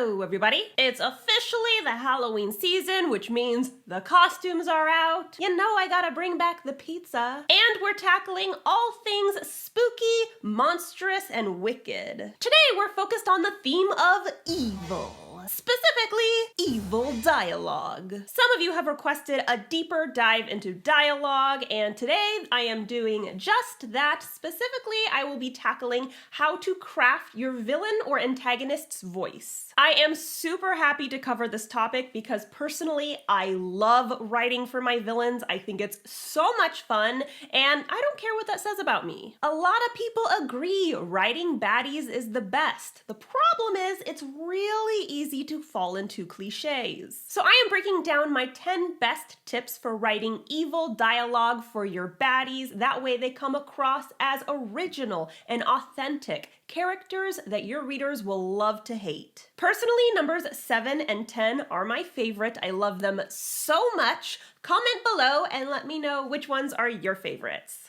Hello, everybody. It's officially the Halloween season, which means the costumes are out. You know I gotta bring back the pizza. And we're tackling all things spooky, monstrous, and wicked. Today, we're focused on the theme of evil. Specifically, evil dialogue. Some of you have requested a deeper dive into dialogue, and today I am doing just that. Specifically, I will be tackling how to craft your villain or antagonist's voice. I am super happy to cover this topic because personally, I love writing for my villains. I think it's so much fun, and I don't care what that says about me. A lot of people agree writing baddies is the best. The problem is it's really easy to fall into cliches. So I am breaking down my 10 best tips for writing evil dialogue for your baddies. That way they come across as original and authentic characters that your readers will love to hate. Personally, numbers 7 and 10 are my favorite. I love them so much. Comment below and let me know which ones are your favorites.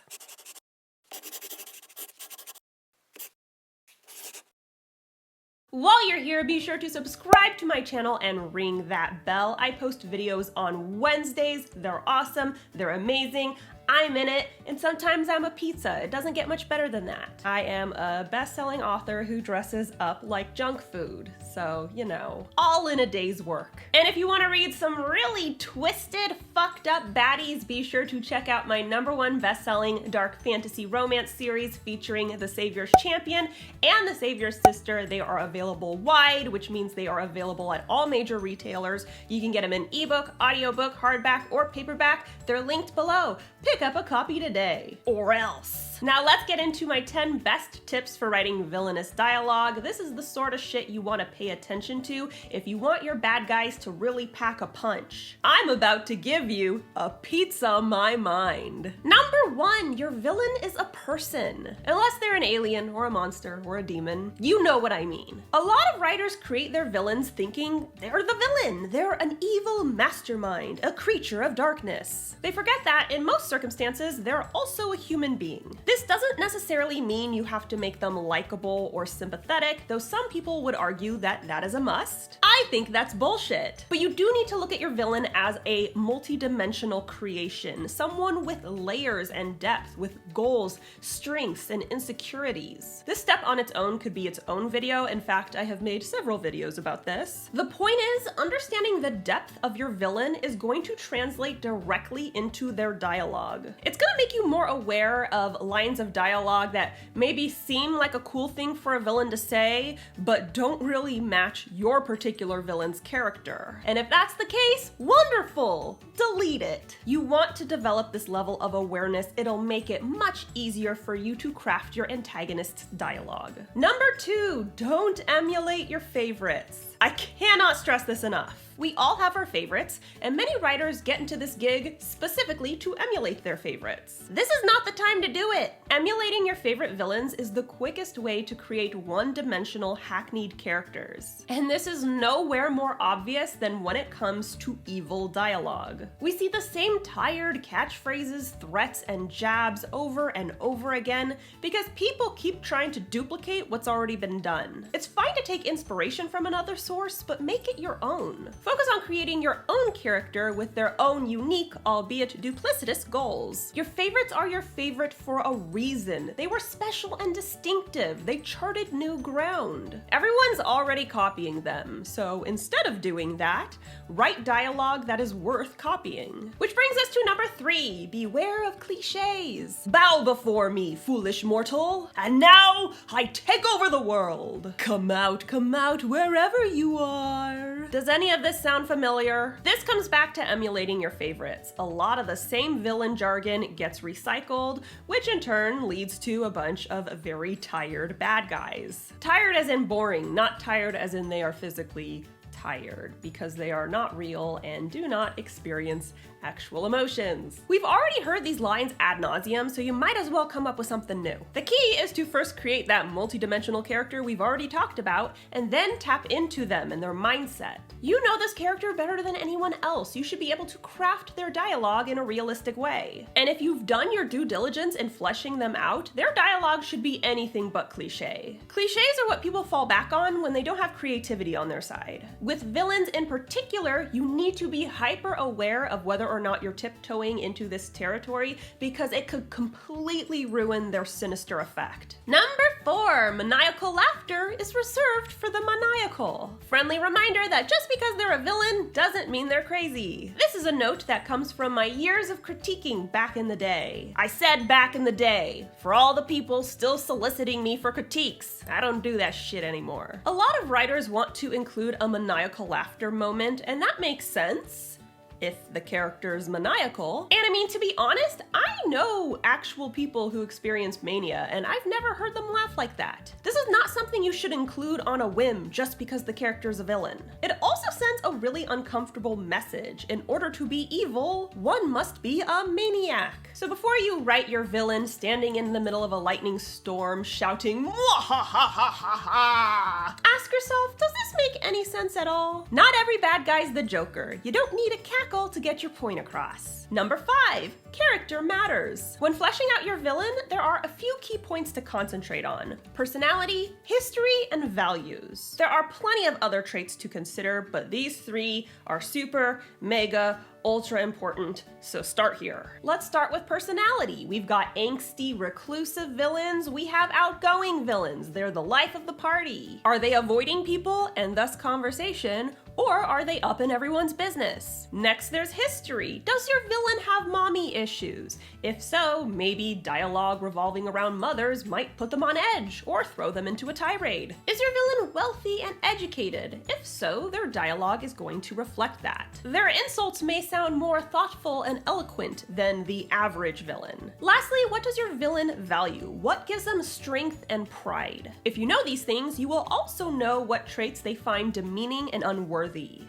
While you're here, be sure to subscribe to my channel and ring that bell. I post videos on Wednesdays. They're awesome. They're amazing. I'm in it, and sometimes I'm a pizza. It doesn't get much better than that. I am a best-selling author who dresses up like junk food, so, you know, all in a day's work. And if you want to read some really twisted, fucked up baddies, be sure to check out my #1 best-selling dark fantasy romance series featuring the Savior's Champion and the Savior's Sister. They are available wide, which means they are available at all major retailers. You can get them in ebook, audiobook, hardback, or paperback. They're linked below. Pick up a copy today, or else. Now let's get into my 10 best tips for writing villainous dialogue. This is the sort of shit you want to pay attention to if you want your bad guys to really pack a punch. I'm about to give you a pizza my mind. Number 1, your villain is a person. Unless they're an alien or a monster or a demon, you know what I mean. A lot of writers create their villains thinking they're the villain. They're an evil mastermind, a creature of darkness. They forget that in most circumstances, they're also a human being. This doesn't necessarily mean you have to make them likable or sympathetic, though some people would argue that that is a must. I think that's bullshit. But you do need to look at your villain as a multidimensional creation, someone with layers and depth, with goals, strengths, and insecurities. This step on its own could be its own video. In fact, I have made several videos about this. The point is, understanding the depth of your villain is going to translate directly into their dialogue. It's gonna make you more aware of lines of dialogue that maybe seem like a cool thing for a villain to say, but don't really match your particular villain's character. And if that's the case, wonderful! Delete it. You want to develop this level of awareness. It'll make it much easier for you to craft your antagonist's dialogue. Number 2, don't emulate your favorites. I cannot stress this enough. We all have our favorites, and many writers get into this gig specifically to emulate their favorites. This is not the time to do it. Emulating your favorite villains is the quickest way to create one-dimensional, hackneyed characters. And this is nowhere more obvious than when it comes to evil dialogue. We see the same tired catchphrases, threats, and jabs over and over again because people keep trying to duplicate what's already been done. It's fine to take inspiration from another source, but make it your own. Focus on creating your own character with their own unique, albeit duplicitous, goals. Your favorites are your favorite for a reason. They were special and distinctive. They charted new ground. Everyone's already copying them, so instead of doing that, write dialogue that is worth copying. Which brings us to number 3, beware of cliches. Bow before me, foolish mortal, and now I take over the world. Come out, wherever you are. Does any of this sound familiar? This comes back to emulating your favorites. A lot of the same villain jargon gets recycled, which in turn leads to a bunch of very tired bad guys. Tired as in boring, not tired as in they are physically tired because they are not real and do not experience actual emotions. We've already heard these lines ad nauseum, so you might as well come up with something new. The key is to first create that multidimensional character we've already talked about, and then tap into them and their mindset. You know this character better than anyone else. You should be able to craft their dialogue in a realistic way. And if you've done your due diligence in fleshing them out, their dialogue should be anything but cliche. Cliches are what people fall back on when they don't have creativity on their side. With villains in particular, you need to be hyper aware of whether or not you're tiptoeing into this territory, because it could completely ruin their sinister effect. Number 4, maniacal laughter is reserved for the maniacal. Friendly reminder that just because they're a villain doesn't mean they're crazy. This is a note that comes from my years of critiquing back in the day. I said back in the day, for all the people still soliciting me for critiques. I don't do that shit anymore. A lot of writers want to include a maniacal laughter moment, and that makes sense if the character's maniacal. And I mean, to be honest, I know actual people who experience mania, and I've never heard them laugh like that. This is not something you should include on a whim just because the character's a villain. It also sends a really uncomfortable message. In order to be evil, one must be a maniac. So before you write your villain standing in the middle of a lightning storm shouting, "Mwahahahaha," ask yourself, does this make any sense at all? Not every bad guy's the Joker. You don't need a cackle to get your point across. Number 5, character matters. When fleshing out your villain, there are a few key points to concentrate on: personality, history, and values. There are plenty of other traits to consider, but these 3 are super, mega, ultra important, so start here. Let's start with personality. We've got angsty, reclusive villains. We have outgoing villains. They're the life of the party. Are they avoiding people and thus conversation, or are they up in everyone's business? Next, there's history. Does your villain have mommy issues? If so, maybe dialogue revolving around mothers might put them on edge or throw them into a tirade. Is your villain wealthy and educated? If so, their dialogue is going to reflect that. Their insults may sound more thoughtful and eloquent than the average villain. Lastly, what does your villain value? What gives them strength and pride? If you know these things, you will also know what traits they find demeaning and unworthy.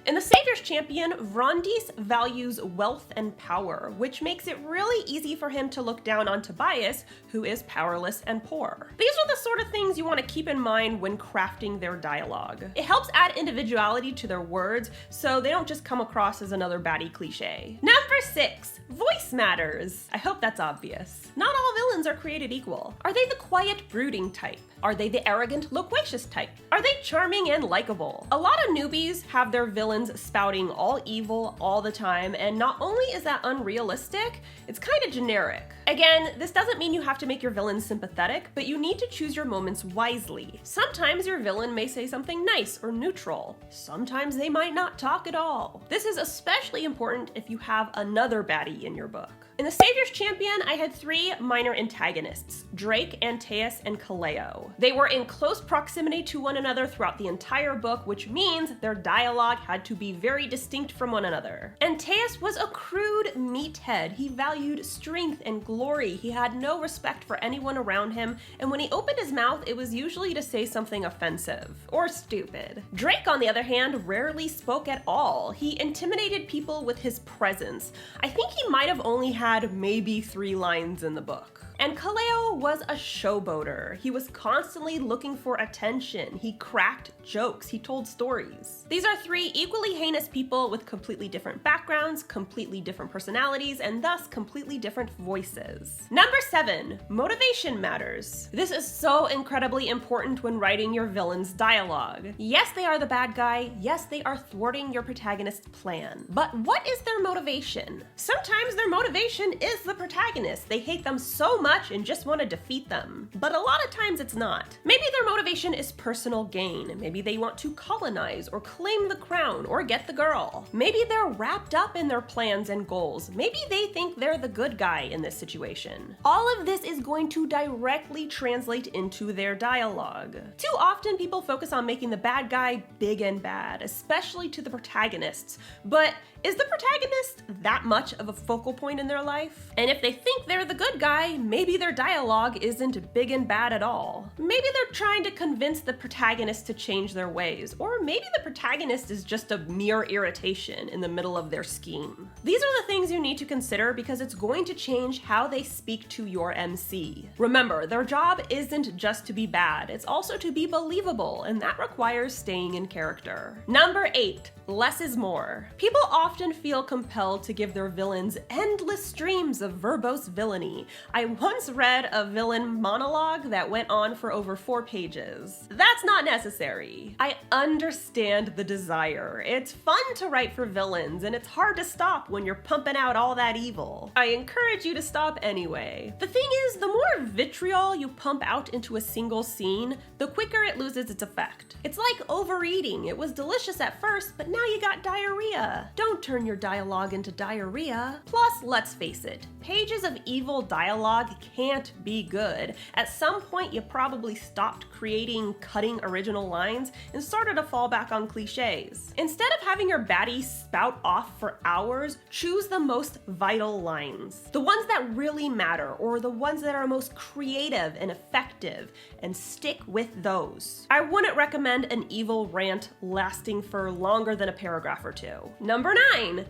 In The Savior's Champion, Vrondis values wealth and power, which makes it really easy for him to look down on Tobias, who is powerless and poor. These are the sort of things you want to keep in mind when crafting their dialogue. It helps add individuality to their words, so they don't just come across as another baddie cliche. Number 6, voice matters. I hope that's obvious. Not all villains are created equal. Are they the quiet, brooding type? Are they the arrogant, loquacious type? Are they charming and likable? A lot of newbies have their villains spouting all evil all the time, and not only is that unrealistic, it's kind of generic. Again, this doesn't mean you have to make your villain sympathetic, but you need to choose your moments wisely. Sometimes your villain may say something nice or neutral. Sometimes they might not talk at all. This is especially important if you have another baddie in your book. In The Savior's Champion, I had 3 minor antagonists: Drake, Antaeus, and Kaleo. They were in close proximity to one another throughout the entire book, which means their dialogue had to be very distinct from one another. Antaeus was a crude meathead. He valued strength and glory. He had no respect for anyone around him, and when he opened his mouth, it was usually to say something offensive or stupid. Drake, on the other hand, rarely spoke at all. He intimidated people with his presence. I think he might have only had maybe 3 lines in the book. And Kaleo was a showboater. He was constantly looking for attention. He cracked jokes. He told stories. These are 3 equally heinous people with completely different backgrounds, completely different personalities, and thus completely different voices. Number 7, motivation matters. This is so incredibly important when writing your villain's dialogue. Yes, they are the bad guy. Yes, they are thwarting your protagonist's plan. But what is their motivation? Sometimes their motivation is the protagonist. They hate them so much and just want to defeat them. But a lot of times it's not. Maybe their motivation is personal gain. Maybe they want to colonize or claim the crown or get the girl. Maybe they're wrapped up in their plans and goals. Maybe they think they're the good guy in this situation. All of this is going to directly translate into their dialogue. Too often people focus on making the bad guy big and bad, especially to the protagonists. But is the protagonist that much of a focal point in their life? And if they think they're the good guy, maybe their dialogue isn't big and bad at all. Maybe they're trying to convince the protagonist to change their ways, or maybe the protagonist is just a mere irritation in the middle of their scheme. These are the things you need to consider because it's going to change how they speak to your MC. Remember, their job isn't just to be bad, it's also to be believable, and that requires staying in character. Number 8. Less is more. People often feel compelled to give their villains endless streams of verbose villainy. I once read a villain monologue that went on for over 4 pages. That's not necessary. I understand the desire. It's fun to write for villains, and it's hard to stop when you're pumping out all that evil. I encourage you to stop anyway. The thing is, the more vitriol you pump out into a single scene, the quicker it loses its effect. It's like overeating. It was delicious at first, but now you got diarrhea. Don't turn your dialogue into diarrhea. Plus, let's face it, pages of evil dialogue can't be good. At some point, you probably stopped creating cutting original lines and started to fall back on cliches. Instead of having your baddie spout off for hours, choose the most vital lines. The ones that really matter, or the ones that are most creative and effective, and stick with those. I wouldn't recommend an evil rant lasting for longer than a paragraph or 2. Number 9.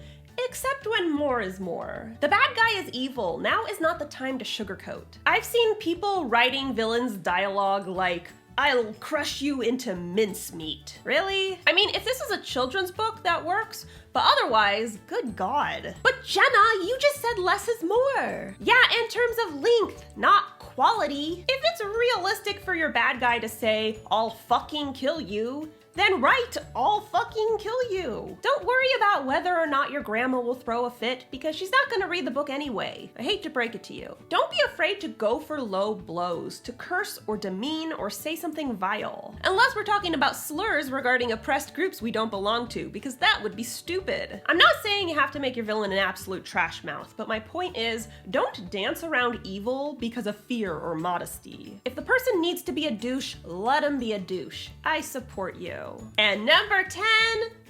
Except when more is more. The bad guy is evil. Now is not the time to sugarcoat. I've seen people writing villains' dialogue like, "I'll crush you into mincemeat." Really? I mean, if this is a children's book, that works, but otherwise, good God. But Jenna, you just said less is more. Yeah, in terms of length, not quality. If it's realistic for your bad guy to say, "I'll fucking kill you," then write, "I'll fucking kill you." Don't worry about whether or not your grandma will throw a fit because she's not gonna read the book anyway. I hate to break it to you. Don't be afraid to go for low blows, to curse or demean or say something vile. Unless we're talking about slurs regarding oppressed groups we don't belong to, because that would be stupid. I'm not saying you have to make your villain an absolute trash mouth, but my point is, don't dance around evil because of fear or modesty. If the person needs to be a douche, let him be a douche. I support you. And number 10,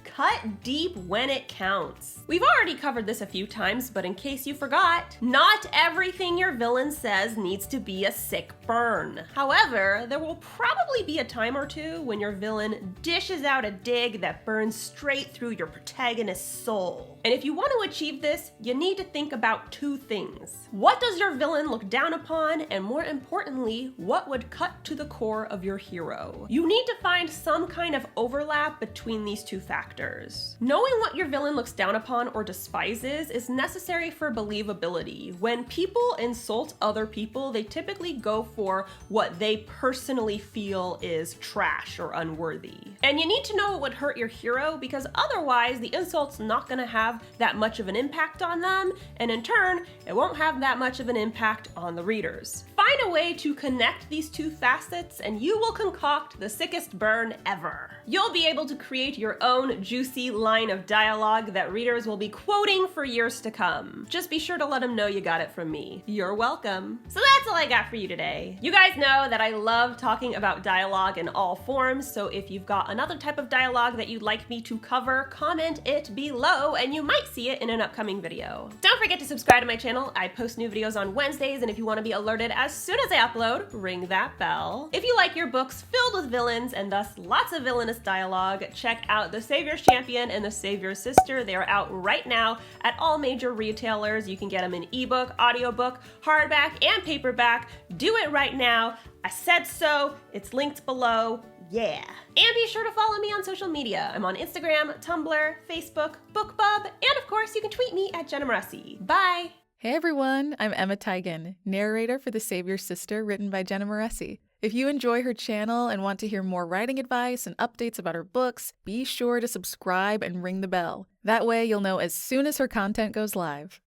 cut deep when it counts. We've already covered this a few times, but in case you forgot, not everything your villain says needs to be a sick burn. However, there will probably be a time or two when your villain dishes out a dig that burns straight through your protagonist's soul. And if you want to achieve this, you need to think about 2 things. What does your villain look down upon? And more importantly, what would cut to the core of your hero? You need to find some kind of overlap between these 2 factors. Knowing what your villain looks down upon or despises is necessary for believability. When people insult other people, they typically go for what they personally feel is trash or unworthy. And you need to know what would hurt your hero, because otherwise the insult's not gonna have that much of an impact on them, and in turn, it won't have that much of an impact on the readers. Find a way to connect these 2 facets and you will concoct the sickest burn ever. You'll be able to create your own juicy line of dialogue that readers will be quoting for years to come. Just be sure to let them know you got it from me. You're welcome. So that's all I got for you today. You guys know that I love talking about dialogue in all forms, so if you've got another type of dialogue that you'd like me to cover, comment it below and you might see it in an upcoming video. Don't forget to subscribe to my channel. I post new videos on Wednesdays, and if you want to be alerted as soon as I upload, ring that bell. If you like your books filled with villains and thus lots of villainous dialogue, check out The Savior's Champion and The Savior's Sister. They are out right now at all major retailers. You can get them in ebook, audiobook, hardback, and paperback. Do it right now. I said so. It's linked below. Yeah. And be sure to follow me on social media. I'm on Instagram, Tumblr, Facebook, BookBub, and of course you can tweet me at Jenna Moreci. Bye! Hey everyone, I'm Emma Tigan, narrator for The Savior's Sister, written by Jenna Moreci. If you enjoy her channel and want to hear more writing advice and updates about her books, be sure to subscribe and ring the bell. That way you'll know as soon as her content goes live.